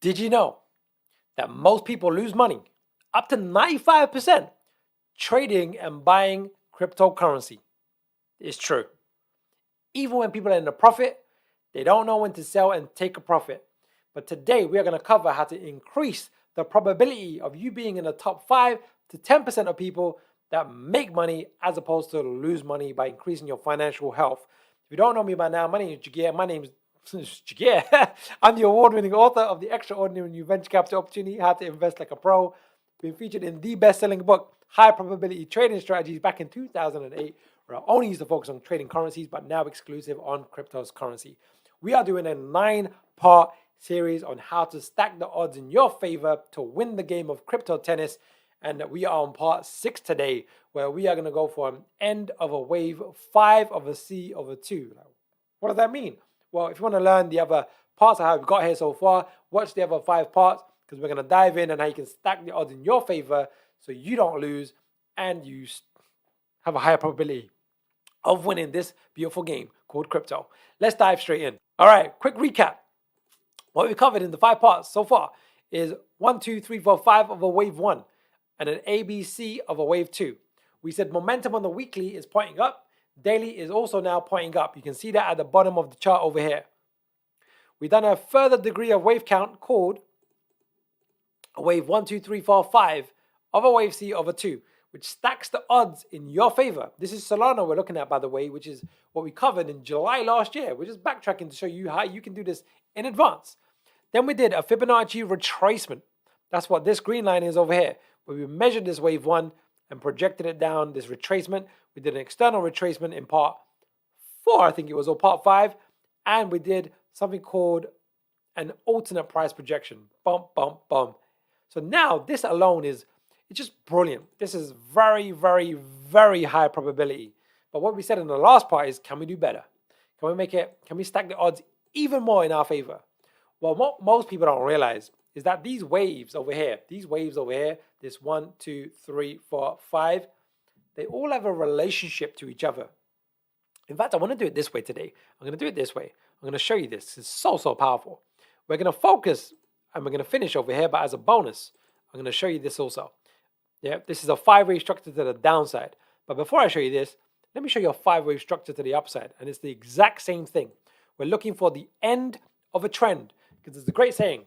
Did you know that most people lose money, up to 95%, trading and buying cryptocurrency? It's true. Even when people are in a profit, they don't know when to sell and take a profit. But today we are going to cover how to increase the probability of you being in the top 5 to 10% of people that make money as opposed to lose money by increasing your financial health. If you don't know me by now, my name is Jagir. My name is Jagir. I'm the award-winning author of The Extraordinary New Venture Capital Opportunity, How to Invest Like a Pro. Been featured in the best-selling book, High Probability Trading Strategies, back in 2008, where I only used to focus on trading currencies, but now exclusive on cryptocurrency. We are doing a 9-part series on how to stack the odds in your favor to win the game of crypto tennis. And we are on part 6 today, where we are going to go for an end of a wave, 5 of a C over 2. What does that mean? Well, if you want to learn the other parts of how we've got here so far, watch the other 5 parts, because we're going to dive in on how you can stack the odds in your favor so you don't lose and you have a higher probability of winning this beautiful game called crypto. Let's dive straight in. All right, quick recap. What we covered in the 5 parts so far is 1, 2, 3, 4, 5 of a wave 1 and an ABC of a wave 2. We said momentum on the weekly is pointing up. Daily is also now pointing up. You can see that at the bottom of the chart over here. We've done a further degree of wave count called a wave 1, 2, 3, 4, 5 of a wave C over 2, which stacks the odds in your favor. This is Solana we're looking at, by the way, which is what we covered in July last year. We're just backtracking to show you how you can do this in advance. Then we did a Fibonacci retracement. That's what this green line is over here, where we measured this wave 1 and projected it down, this retracement. We did an external retracement in part 4, I think it was, or part 5. And we did something called an alternate price projection. Bump, bump, bump. So now this alone it's just brilliant. This is very, very, very high probability. But what we said in the last part is, can we do better? Can we stack the odds even more in our favor? Well, what most people don't realize is that these waves over here, this 1, 2, 3, 4, 5, they all have a relationship to each other. In fact, I want to do it this way today. I'm going to do it this way. I'm going to show you this. It's so powerful. We're going to focus and we're going to finish over here, but as a bonus, I'm going to show you this also. Yeah, this is a 5-wave structure to the downside. But before I show you this, let me show you a 5-wave structure to the upside. And it's the exact same thing. We're looking for the end of a trend, because it's a great saying.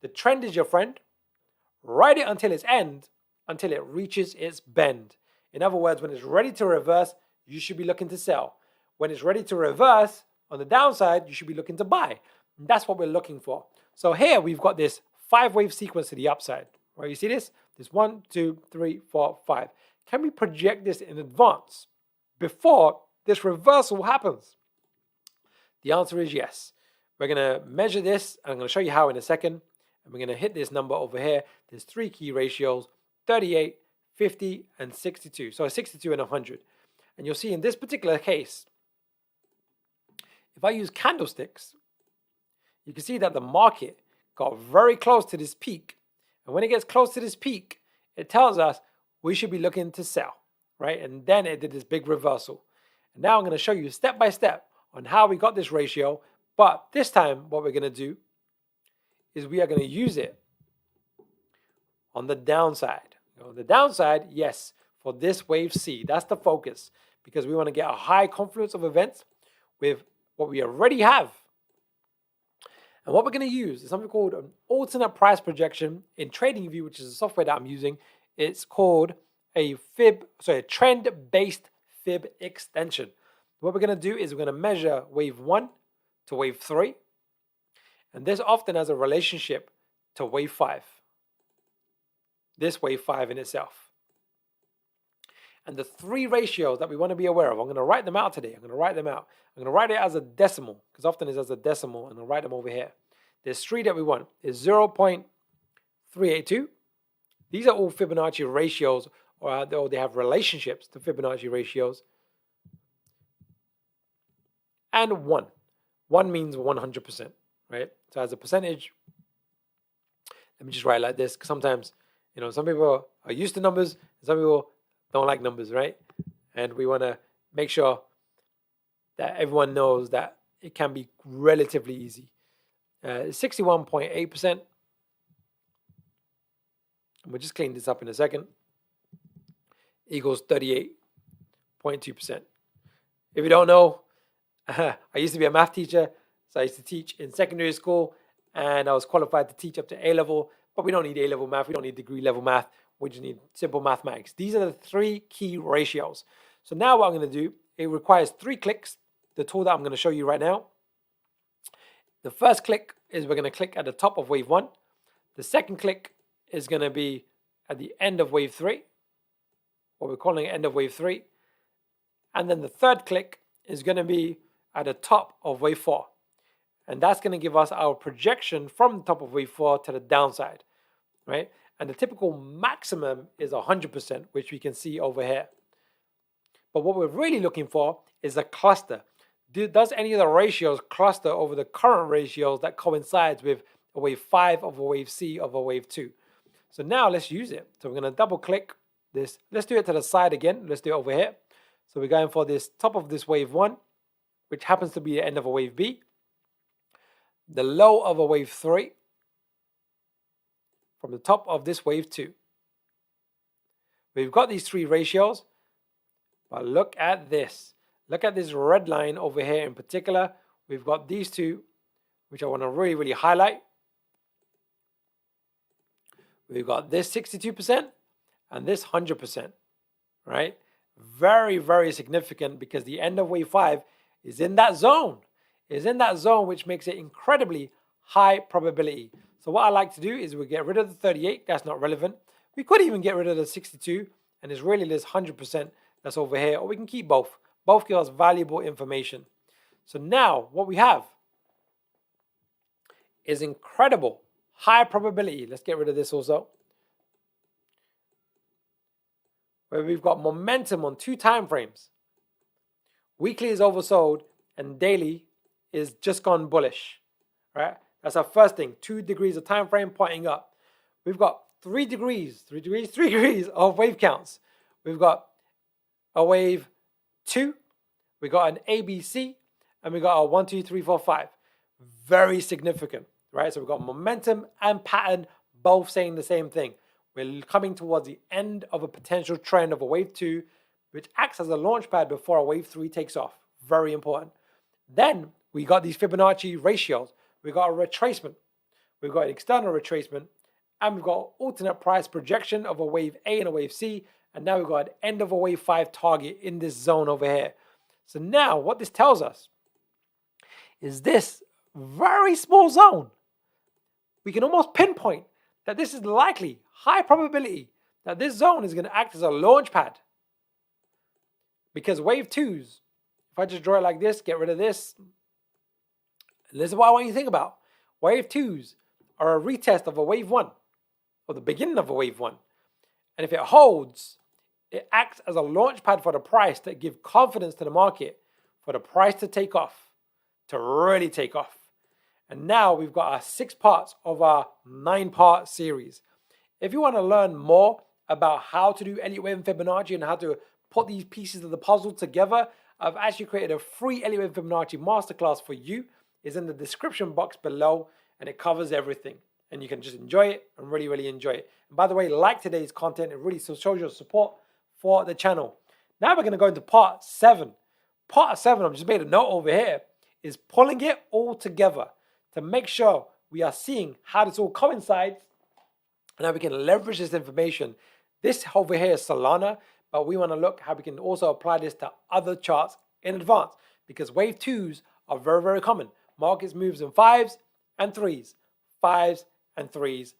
The trend is your friend. Ride it until its end, until it reaches its bend. In other words, when it's ready to reverse, you should be looking to sell. When it's ready to reverse on the downside, you should be looking to buy. And that's what we're looking for. So here we've got this 5-wave sequence to the upside. Right? You see this? This 1, 2, 3, 4, 5. Can we project this in advance before this reversal happens? The answer is yes. We're going to measure this, and I'm going to show you how in a second. And we're going to hit this number over here. There's 3 key ratios, 38, 50, and 62. So 62 and 100. And you'll see in this particular case, if I use candlesticks, you can see that the market got very close to this peak. And when it gets close to this peak, it tells us we should be looking to sell, right? And then it did this big reversal. And now I'm going to show you step by step on how we got this ratio. But this time, what we're going to do is we are going to use it on the downside. On the downside, yes, for this wave C. That's the focus, because we want to get a high confluence of events with what we already have. And what we're going to use is something called an alternate price projection in TradingView, which is a software that I'm using. It's called a trend-based fib extension. What we're going to do is we're going to measure wave 1 to wave 3. And this often has a relationship to wave 5. This wave 5 in itself. And the 3 ratios that we want to be aware of, I'm going to write them out today. I'm going to write it as a decimal, because often it's as a decimal, and I'll write them over here. There's 3 that we want. There's 0.382. These are all Fibonacci ratios, or they have relationships to Fibonacci ratios. And 1. 1 means 100%, right? So as a percentage, let me just write it like this, because sometimes, some people are used to numbers, and some people don't like numbers, right? And we want to make sure that everyone knows that it can be relatively easy. 61.8%, and we'll just clean this up in a second, equals 38.2%. If you don't know, I used to be a math teacher, so I used to teach in secondary school, and I was qualified to teach up to A level, but we don't need A level math, we don't need degree level math, we just need simple mathematics. These are the three key ratios. So now what I'm going to do, it requires 3 clicks, the tool that I'm going to show you right now. The first click is we're going to click at the top of wave 1. The second click is going to be at the end of wave 3, what we're calling end of wave 3. And then the third click is going to be at the top of wave 4. And that's going to give us our projection from the top of wave 4 to the downside, right? And the typical maximum is 100%, which we can see over here. But what we're really looking for is a cluster. Does any of the ratios cluster over the current ratios that coincides with a wave 5 of a wave C of a wave 2? So now let's use it. So we're going to double click this. Let's do it to the side again. Let's do it over here. So we're going for this top of this wave 1, which happens to be the end of a wave B, the low of a wave 3, from the top of this wave 2. We've got these 3 ratios, but look at this. Look at this red line over here in particular. We've got these 2, which I want to really, really highlight. We've got this 62% and this 100%, right? Very, very significant because the end of wave 5 is in that zone. Which makes it incredibly high probability. So what I like to do is we get rid of the 38. That's not relevant. We could even get rid of the 62, and it's really this 100% that's over here, or we can keep both. Both give us valuable information. So now what we have is incredible high probability. Let's get rid of this also. Where we've got momentum on 2 time frames. Weekly is oversold and daily is just gone bullish, right? That's our first thing. 2 degrees of time frame pointing up. We've got 3 degrees of wave counts. We've got a wave 2, we got an ABC, and we got a 1, 2, 3, 4, 5. Very significant, right? So we've got momentum and pattern both saying the same thing. We're coming towards the end of a potential trend of a wave 2, which acts as a launch pad before a wave 3 takes off. Very important. Then we got these Fibonacci ratios. We got a retracement. We've got an external retracement, and we've got alternate price projection of a wave A and a wave C. And now we've got an end of a wave 5 target in this zone over here. So now what this tells us is this very small zone. We can almost pinpoint that this is likely, high probability, that this zone is going to act as a launch pad. Because wave 2s, if I just draw it like this, get rid of this, and this is what I want you to think about. Wave 2s are a retest of a wave 1, or the beginning of a wave 1. And if it holds, it acts as a launch pad for the price to give confidence to the market, for the price to take off, to really take off. And now we've got our 6 parts of our 9-part series. If you want to learn more about how to do Elliott Wave and Fibonacci and how to put these pieces of the puzzle together, I've actually created a free Elliott Wave and Fibonacci masterclass for you. It's in the description box below, and it covers everything. And you can just enjoy it and really, really enjoy it. And by the way, like today's content, it really shows your support for the channel. Now we're going to go into part 7. Part 7, I've just made a note over here, is pulling it all together to make sure we are seeing how this all coincides and how we can leverage this information. This over here is Solana, but we want to look how we can also apply this to other charts in advance, because wave 2s are very, very common. Markets moves in 5s and 3s, 5s and 3s,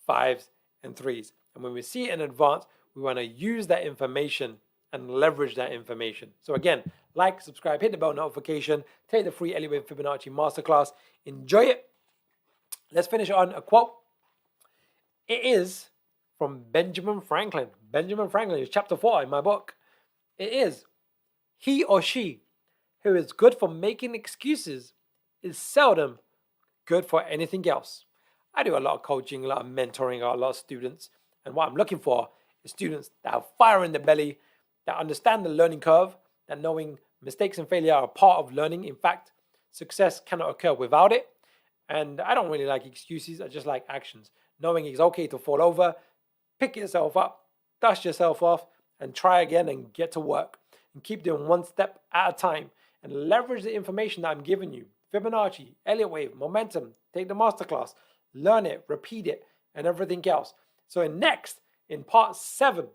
5s and 3s. And when we see it in advance, we want to use that information and leverage that information. So again, like, subscribe, hit the bell notification, take the free Elliott Wave Fibonacci masterclass. Enjoy it. Let's finish on a quote. It is from Benjamin Franklin. Benjamin Franklin is chapter 4 in my book. It is, he or she who is good for making excuses is seldom good for anything else. I do a lot of coaching, a lot of mentoring, a lot of students. And what I'm looking for is students that have fire in their belly, that understand the learning curve, that knowing mistakes and failure are a part of learning. In fact, success cannot occur without it. And I don't really like excuses. I just like actions. Knowing it's okay to fall over, pick yourself up, dust yourself off, and try again and get to work. And keep doing one step at a time and leverage the information that I'm giving you. Fibonacci, Elliott wave, momentum, take the masterclass, learn it, repeat it, and everything else. So in part 7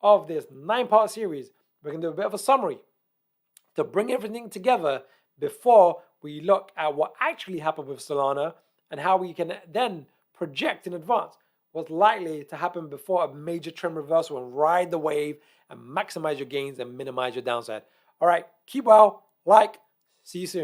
of this 9-part series, we're going to do a bit of a summary to bring everything together before we look at what actually happened with Solana and how we can then project in advance what's likely to happen before a major trend reversal and ride the wave and maximize your gains and minimize your downside. All right, keep well, see you soon.